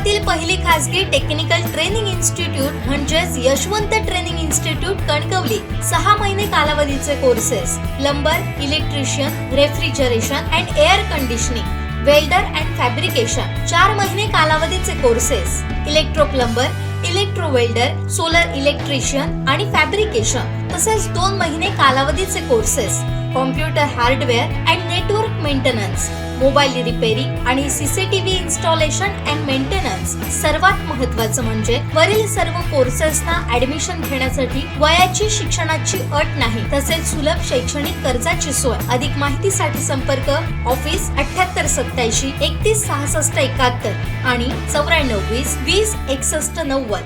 राज्यातील पहिली खासगी टेक्निकल ट्रेनिंग इन्स्टिट्यूट म्हणजेच यशवंत ट्रेनिंग इन्स्टिट्यूट कणकवली 6 महिने कालावधीचे courses plumber, electrician, refrigeration and air conditioning, welder and fabrication 4 महिने कालावधीचे courses electro plumber, electro welder, solar electrician आणि फॅब्रिकेशन तसेच 2 महिने कालावधीचे courses computer hardware and network maintenance, mobile repairing आणि सीसीटीव्ही इन्स्टॉलेशन अँड मेंटेनन्स। सर्वात महत्त्वाचं म्हणजे वरील सर्व कोर्सेसना ऍडमिशन घेण्यासाठी वयाची शिक्षणाची अट नाही तसेच सुलभ शैक्षणिक कर्जाची सोय। अधिक माहितीसाठी संपर्क ऑफिस 7887 31 66 71 आणि 94 20 20 61 90।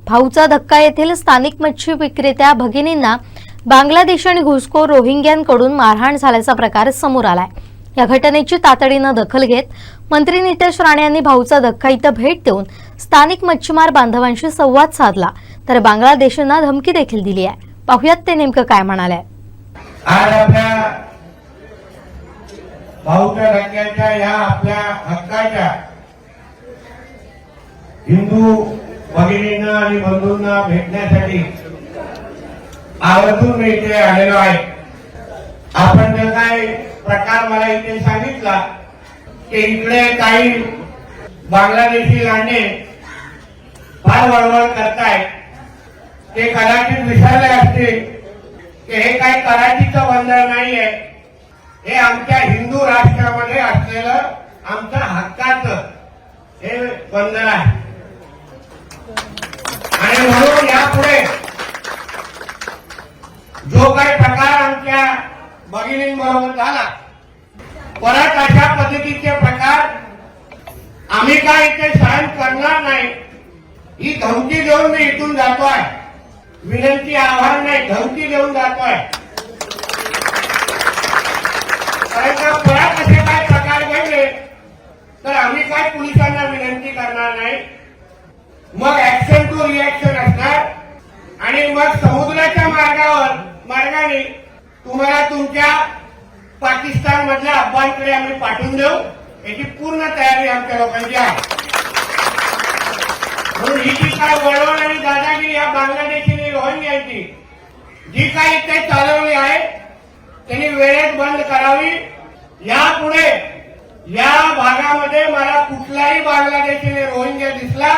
भाऊचा धक्का येथील स्थानिक मच्छी विक्रेत्या भगिनींना बांगलादेश आणि घुसखोर रोहिंग्यांकडून मारहाण झाल्याचा प्रकार समोर आलाय। या घटनेची तातडीने दखल घेत मंत्री नितेश राणे यांनी भाऊचा धक्का इथं भेट देऊन स्थानिक मच्छीमार बांधवांशी संवाद साधला तर बांगलादेशांना धमकी देखील दिली आहे। पाहुयात ते नेमकं काय म्हणाले। आज आपल्या भाऊच्या धक्क्याच्या या आपल्या हक्काच्या हिंदू भगिनींना आणि बंधूंना भेटण्यासाठी आवर्जून मी इथे आलेलो आहे। आपण जो काय प्रकार मला इथे सांगितला की इकडे काही बांगलादेशी लांडे फार वळवळ करतायत, ते कदाचित विसरले असतील की हे काही कराचीचं बंदर नाहीये, हे आमच्या हिंदू राष्ट्रामध्ये असलेलं आमचं हक्काचं हे बंदर आहे। आणि म्हणून यापुढे जो काही प्रकार आमच्या भगिनींबरोबर झाला, परत अशा पद्धतीचे प्रकार आम्ही काय इथे सहन करणार नाही, ही धमकी देऊन मी इथून जातोय। विनंती आव्हान नाही, धमकी देऊन जातोय। कारण का परत असे काय प्रकार घडले तर आम्ही काय पोलिसांना विनंती करणार नाही, मग ऍक्शन टू रिएक्शन असणार आणि मग समुद्राच्या मार्गाने तुम्हाला तुमच्या पाकिस्तान मधल्या अफगाणकडे आम्ही पाठवून देऊ, याची पूर्ण तयारी आमच्या लोकांची आहे। म्हणून ही जी काय वळवळ आणि दादागिरी या बांगलादेशी आणि रोहिंग्यांची जी काही ते चालवली आहे त्यांनी वेळेत बंद करावी। यापुढे या भागामध्ये मला कुठलाही बांगलादेशी आणि रोहिंग्या दिसला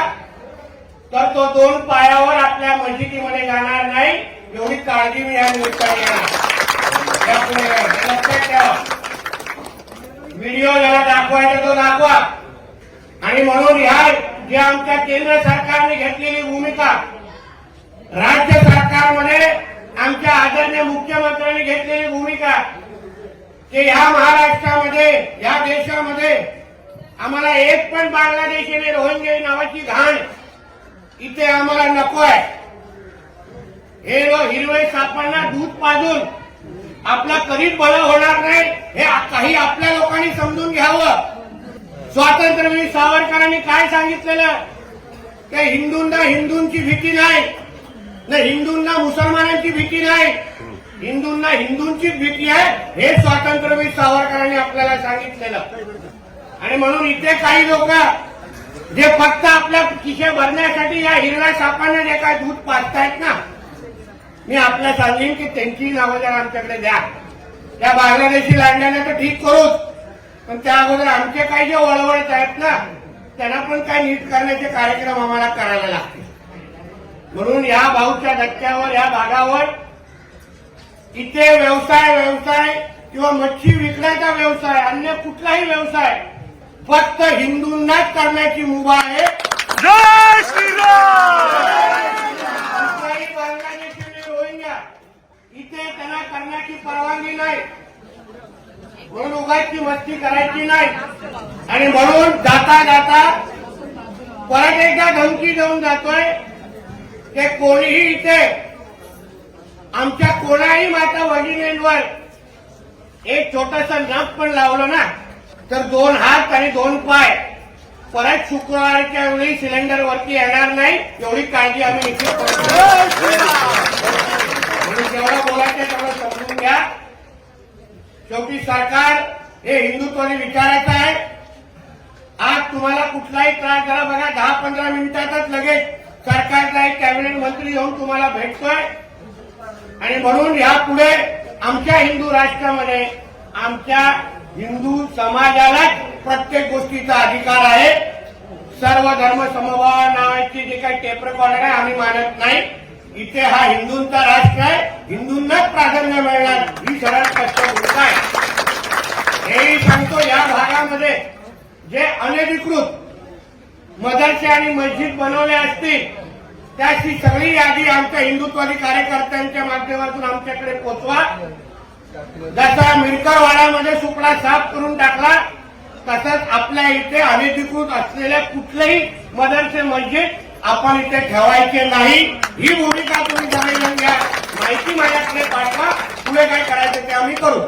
तर तो 2 पायावर आपल्या मस्जिदीमध्ये जाणार नाही, एवढी काळजी मी या निमित्ताने घेणार। यापुढे लक्षात ठेवा, व्हिडिओ ज्याला दाखवायचा तो दाखवा। आणि म्हणून ह्या जी आमच्या केंद्र सरकारने घेतलेली भूमिका, राज्य सरकारमध्ये आमच्या आदरणीय मुख्यमंत्र्यांनी घेतलेली भूमिका की या महाराष्ट्रामध्ये या देशामध्ये आम्हाला एक पण बांगलादेशी आणि रोहिंग्या नावाची घाण इथे आम्हाला नको आहे। हे हिरवे सापांना दूध पाजून आपला कधीच बळ होणार नाही, हे काही आपल्या लोकांनी समजून घ्यावं। स्वातंत्र्यवीर सावरकरांनी काय सांगितलेलं की हिंदूंची भीती नाही, हिंदूंना मुसलमानांची भीती नाही, हिंदूंना हिंदूंचीच भीती आहे, हे स्वातंत्र्यवीर सावरकरांनी आपल्याला सांगितलेलं। आणि म्हणून इथे काही लोक जे फक्त आपल्या खिशे भरण्यासाठी या हिरव्या सापांना जे काय दूध पाजतायत ना, मी आपल्याला सांगेन की त्यांची नावं जर आमच्याकडे द्या। त्या बांगलादेशी लांड्यांना तर ठीक करूच, पण त्या अगोदर आमचे काही जे वळवळत आहेत ना त्यांना पण काय नीट करण्याचे कार्यक्रम आम्हाला करायला लागतील। म्हणून या भाऊच्या धक्क्यावर या भागावर इथे व्यवसाय किंवा मच्छी विकण्याचा व्यवसाय, अन्य कुठलाही व्यवसाय फक्त हिंदूंनाच करण्याची मुभा आहे। जय श्रीराम। बांगलादेशी आणि रोहिंग्या इथे त्यांना करण्याची परवानगी नाही, म्हणून उगाची मस्ती करायची नाही। आणि म्हणून जाता परत एकदा धमकी देऊन जातोय की कोणीही इथे आमच्या कोणाही माता भगिनींवर एक छोटस नख पण लावलं ना तर 2 हात आणि 2 पाय परत शुक्रवारच्या वेळी सिलेंडर वरती येणार नाही, एवढी काळजी आम्ही निश्चित करतो। म्हणून जेवढं बोलायचं तेवढं समजून घ्या। शेवटी सरकार हे हिंदुत्वाने विचारायचं आहे, आज तुम्हाला कुठलाही त्रास झाला बघा 10-15 मिनिटातच लगेच सरकारचा एक कॅबिनेट मंत्री येऊन तुम्हाला भेटतोय. आणि म्हणून यापुढे आमच्या हिंदू राष्ट्रामध्ये आमच्या हिंदू समाजाला प्रत्येक गोष्टीचा अधिकार आहे. सर्व धर्म समभाव नावाची जे काही टेप रेकॉर्डर आहे आम्ही मानत नाही. इथे हा हिंदूंचा राष्ट्र आहे, हिंदूंनाच प्राधान्य मिळणार ही सरळ स्पष्ट भूमिका आहे. हेही सांगतो या भागामध्ये जे अनधिकृत मदरसे आणि मस्जिद बनवले असतील त्याची सगळी यादी आमच्या हिंदुत्ववादी कार्यकर्त्यांच्या माध्यमातून आमच्याकडे पोहोचवा. जसा मिरकरवाडामध्ये सुपडा साफ करून टाकला तसंच आपल्या इथे अनधिकृत असलेल्या कुठलेही मदरसे मस्जिद आपण इथे ठेवायचे नाही. ही भूमिका तुम्ही सगळेजण घ्या. माहिती माझ्याकडे पाठवा. पुढे काय करायचं ते आम्ही करू.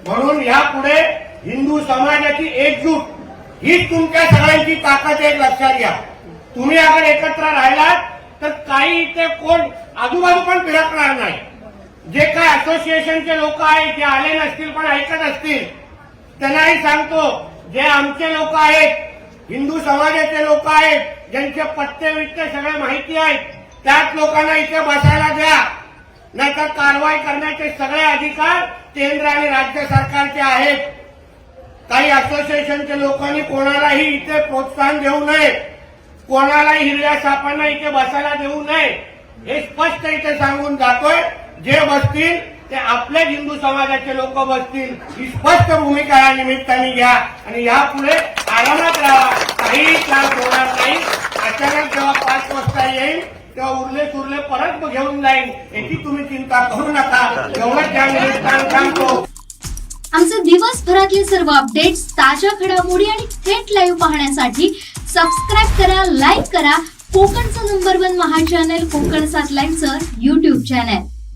म्हणून यापुढे हिंदू समाजाची एकजूट हीच तुमच्या सगळ्यांची ताकद एक लक्षात घ्या. तुम्ही अगर एकत्र राहिलात तर काही इथे कोण आजूबाजू पण फिरकणार नाही. जे काय असोसिएशनचे लोक आहेत जे आले नसतील पण ऐकत असतील त्यांनाही सांगतो, जे आमचे लोक आहेत हिंदू समाजाचे लोक आहेत ज्यांचे पत्ते वित्ते सगळे माहिती आहेत त्याच लोकांना इथे बसायला द्या. नाहीतर कारवाई करण्याचे सगळे अधिकार केंद्र आणि राज्य सरकारचे आहेत. काही असोसिएशनच्या लोकांनी कोणालाही इथे प्रोत्साहन देऊ नये, कोणालाही हिरव्या सापांना इथे बसायला देऊ नये हे स्पष्ट इथे सांगून जातोय. जे बसतील ते आपले हिंदू समाजाचे लोक बसतील ही स्पष्ट भूमिका या निमित्ताने घ्या. आणि यापुढे आरामात राहा, काहीही त्रास होणार नाही. अचानक जेव्हा 5 वाजता येईल तेव्हा उरले सुरले परत घेऊन जाईल याची तुम्ही चिंता करू नका. एवढंच या निमित्ताने सांगतो. आमचे दिवसभरातले सर्व अपडेट्स, ताज्या घडामोडी आणि थेट लाईव्ह पाहण्यासाठी सबस्क्राईब करा, लाईक करा कोकणचं नंबर 1 महा चॅनल कोकण 7 लाईनचं YouTube चॅनल.